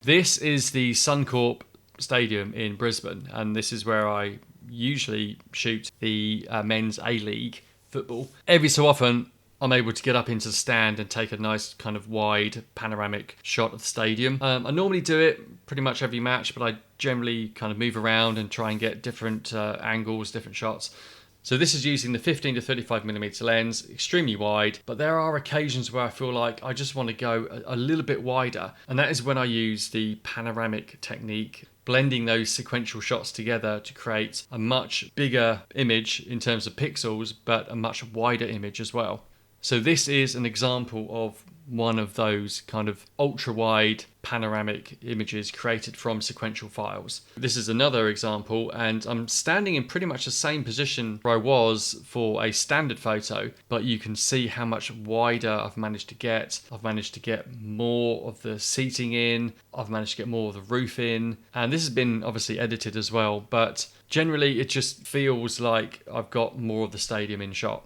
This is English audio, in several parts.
This is the Suncorp Stadium in Brisbane, and this is where I usually shoot the men's A-League football. Every so often, I'm able to get up into the stand and take a nice kind of wide panoramic shot of the stadium. I normally do it pretty much every match, but I generally kind of move around and try and get different angles, different shots. So this is using the 15 to 35mm lens, extremely wide, but there are occasions where I feel like I just want to go a little bit wider, and that is when I use the panoramic technique, blending those sequential shots together to create a much bigger image in terms of pixels, but a much wider image as well. So this is an example of one of those kind of ultra-wide panoramic images created from sequential files. This is another example, and I'm standing in pretty much the same position where I was for a standard photo, but you can see how much wider I've managed to get. I've managed to get more of the seating in, I've managed to get more of the roof in, and this has been obviously edited as well, but generally it just feels like I've got more of the stadium in shot.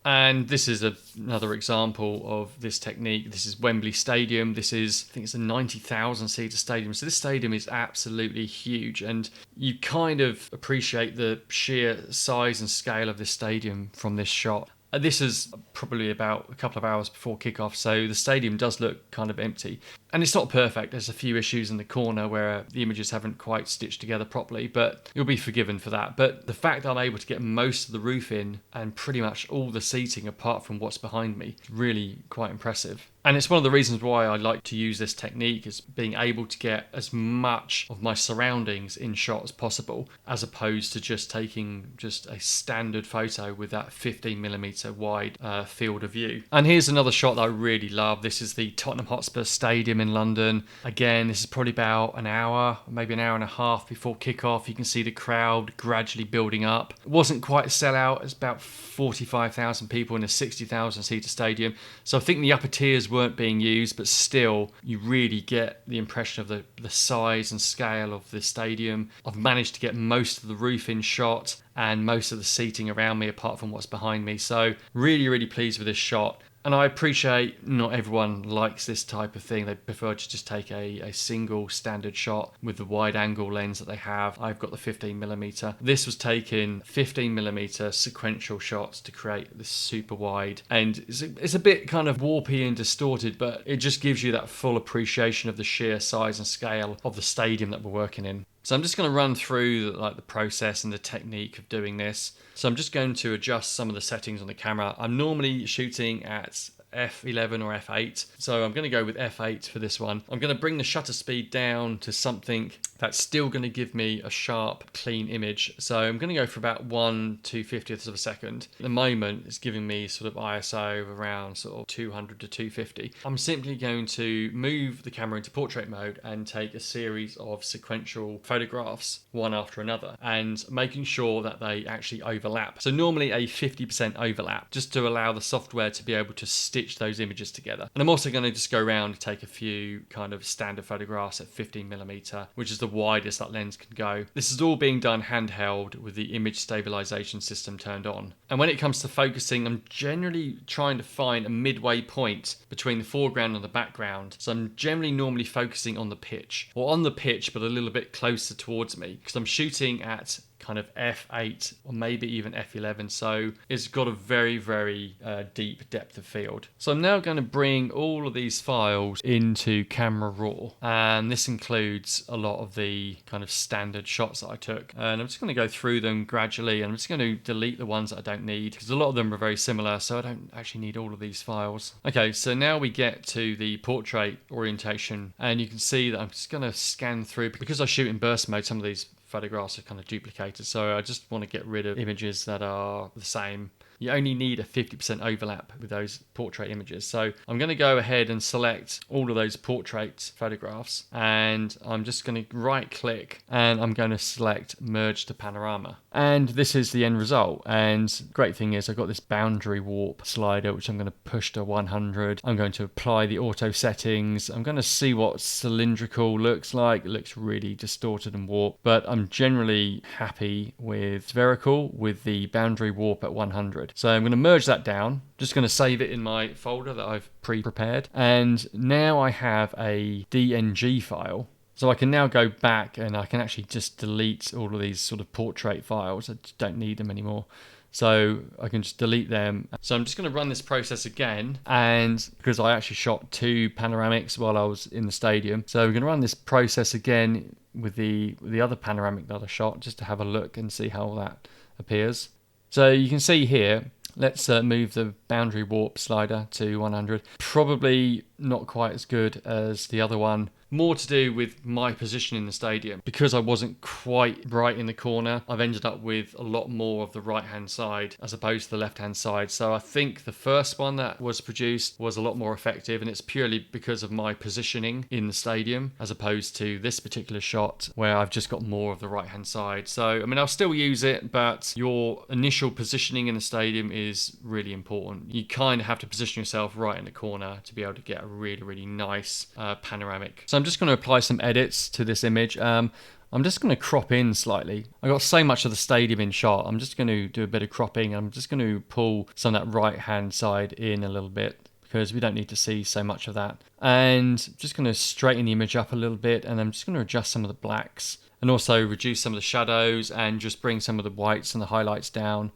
And this is another example of this technique. This is Wembley Stadium. This is, I think it's a 90,000 seater stadium. So this stadium is absolutely huge, and you kind of appreciate the sheer size and scale of this stadium from this shot. This is probably about a couple of hours before kickoff, so the stadium does look kind of empty. And it's not perfect. There's a few issues in the corner where the images haven't quite stitched together properly, but you'll be forgiven for that. But the fact that I'm able to get most of the roof in and pretty much all the seating apart from what's behind me is really quite impressive. And it's one of the reasons why I like to use this technique, is being able to get as much of my surroundings in shot as possible, as opposed to just taking just a standard photo with that 15mm wide field of view. And here's another shot that I really love. This is the Tottenham Hotspur Stadium in London. Again, this is probably about an hour, maybe an hour and a half before kickoff. You can see the crowd gradually building up. It wasn't quite a sellout. It's about 45,000 people in a 60,000 seater stadium. So I think the upper tiers weren't being used, but still you really get the impression of the size and scale of the stadium. I've managed to get most of the roof in shot and most of the seating around me apart from what's behind me, so really pleased with this shot. And I appreciate not everyone likes this type of thing. They prefer to just take a single standard shot with the wide angle lens that they have. I've got the 15mm. This was taking 15mm sequential shots to create this super wide. And it's a bit kind of warpy and distorted, but it just gives you that full appreciation of the sheer size and scale of the stadium that we're working in. So I'm just going to run through the process and the technique of doing this. So I'm just going to adjust some of the settings on the camera. I'm normally shooting at f11 or f8, so I'm going to go with f8 for this one. I'm going to bring the shutter speed down to something that's still going to give me a sharp, clean image. So I'm going to go for about 1/250th of a second. At the moment, it's giving me sort of ISO of around sort of 200 to 250. I'm simply going to move the camera into portrait mode and take a series of sequential photographs, one after another, and making sure that they actually overlap. So normally a 50% overlap, just to allow the software to be able to stitch those images together. And I'm also going to just go around and take a few kind of standard photographs at 15mm, which is the widest that lens can go. This is all being done handheld with the image stabilization system turned on. And when it comes to focusing, I'm generally trying to find a midway point between the foreground and the background. So I'm generally normally focusing on the pitch, or on the pitch but a little bit closer towards me, because I'm shooting at kind of f8 or maybe even f11, so it's got a very deep depth of field. So I'm now going to bring all of these files into Camera Raw, and this includes a lot of the kind of standard shots that I took, and I'm just going to go through them gradually, and I'm just going to delete the ones that I don't need, because a lot of them are very similar, so I don't actually need all of these files. Okay, so now we get to the portrait orientation, and you can see that I'm just going to scan through, because I shoot in burst mode. Some of these photographs are kind of duplicated, so I just want to get rid of images that are the same. You only need a 50% overlap with those portrait images. So I'm going to go ahead and select all of those portrait photographs, and I'm just going to right click and I'm going to select merge to panorama. And this is the end result. And great thing is I've got this boundary warp slider, which I'm going to push to 100. I'm going to apply the auto settings. I'm going to see what cylindrical looks like. It looks really distorted and warped, but I'm generally happy with spherical with the boundary warp at 100. So I'm going to merge that down, just going to save it in my folder that I've pre-prepared. And now I have a DNG file So I can now go back and I can actually just delete all of these sort of portrait files. I just don't need them anymore. So I can just delete them. So I'm just going to run this process again, and because I actually shot 2 panoramics while I was in the stadium, so we're going to run this process again with the other panoramic that I shot, just to have a look and see how that appears. So you can see here, let's move the boundary warp slider to 100. Probably not quite as good as the other one. More to do with my position in the stadium. Because I wasn't quite right in the corner, I've ended up with a lot more of the right-hand side as opposed to the left-hand side. So I think the first one that was produced was a lot more effective, and it's purely because of my positioning in the stadium as opposed to this particular shot where I've just got more of the right-hand side. So, I mean, I'll still use it, but your initial positioning in the stadium is really important. You kind of have to position yourself right in the corner to be able to get a really, really nice panoramic. So I'm just going to apply some edits to this image. I'm just going to crop in slightly. I got so much of the stadium in shot. I'm just going to do a bit of cropping. I'm just going to pull some of that right hand side in a little bit because we don't need to see so much of that. And just going to straighten the image up a little bit, and I'm just going to adjust some of the blacks and also reduce some of the shadows and just bring some of the whites and the highlights down.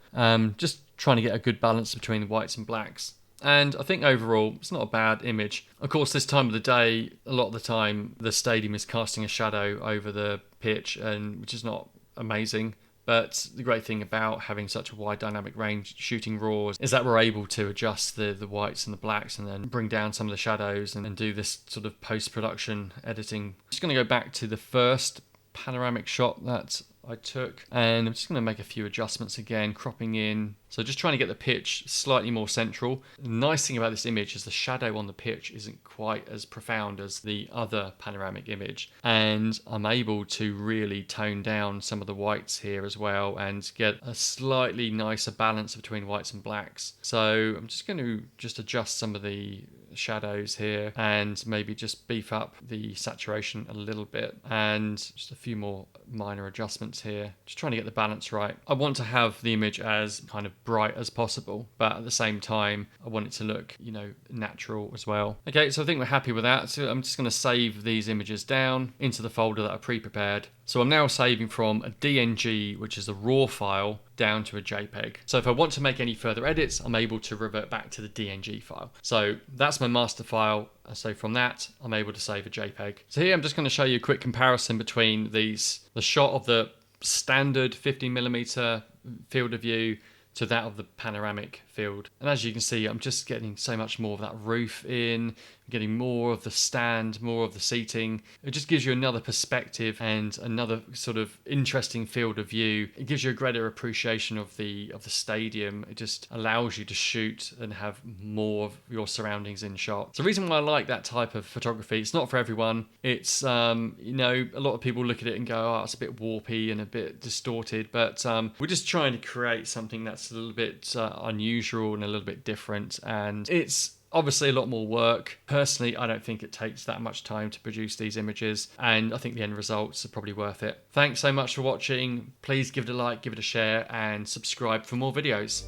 Just trying to get a good balance between the whites and blacks. And I think overall, it's not a bad image. Of course, this time of the day, a lot of the time, the stadium is casting a shadow over the pitch, and which is not amazing. But the great thing about having such a wide dynamic range shooting RAW is that we're able to adjust the whites and the blacks and then bring down some of the shadows and do this sort of post-production editing. I'm just going to go back to the first panoramic shot that I took, and I'm just going to make a few adjustments again, cropping in. So just trying to get the pitch slightly more central. The nice thing about this image is the shadow on the pitch isn't quite as profound as the other panoramic image, and I'm able to really tone down some of the whites here as well and get a slightly nicer balance between whites and blacks. So I'm just going to adjust some of the shadows here and maybe just beef up the saturation a little bit, and just a few more minor adjustments here, just trying to get the balance right. I want to have the image as kind of bright as possible, but at the same time I want it to look, you know, natural as well. Okay, so I think we're happy with that. So I'm just going to save these images down into the folder that I pre-prepared. So I'm now saving from a DNG, which is a raw file, down to a JPEG. So if I want to make any further edits, I'm able to revert back to the DNG file. So that's my master file. So from that, I'm able to save a JPEG. So here I'm just going to show you a quick comparison between these, the shot of the standard 15mm field of view to that of the panoramic field. And as you can see, I'm just getting so much more of that roof in, getting more of the stand, more of the seating. It just gives you another perspective and another sort of interesting field of view. It gives you a greater appreciation of the stadium. It just allows you to shoot and have more of your surroundings in shot. So the reason why I like that type of photography, it's not for everyone. It's, you know, a lot of people look at it and go, oh, it's a bit warpy and a bit distorted, but we're just trying to create something that's a little bit unusual and a little bit different, and it's obviously a lot more work. Personally, I don't think it takes that much time to produce these images, and I think the end results are probably worth it. Thanks so much for watching. Please give it a like, give it a share, and subscribe for more videos.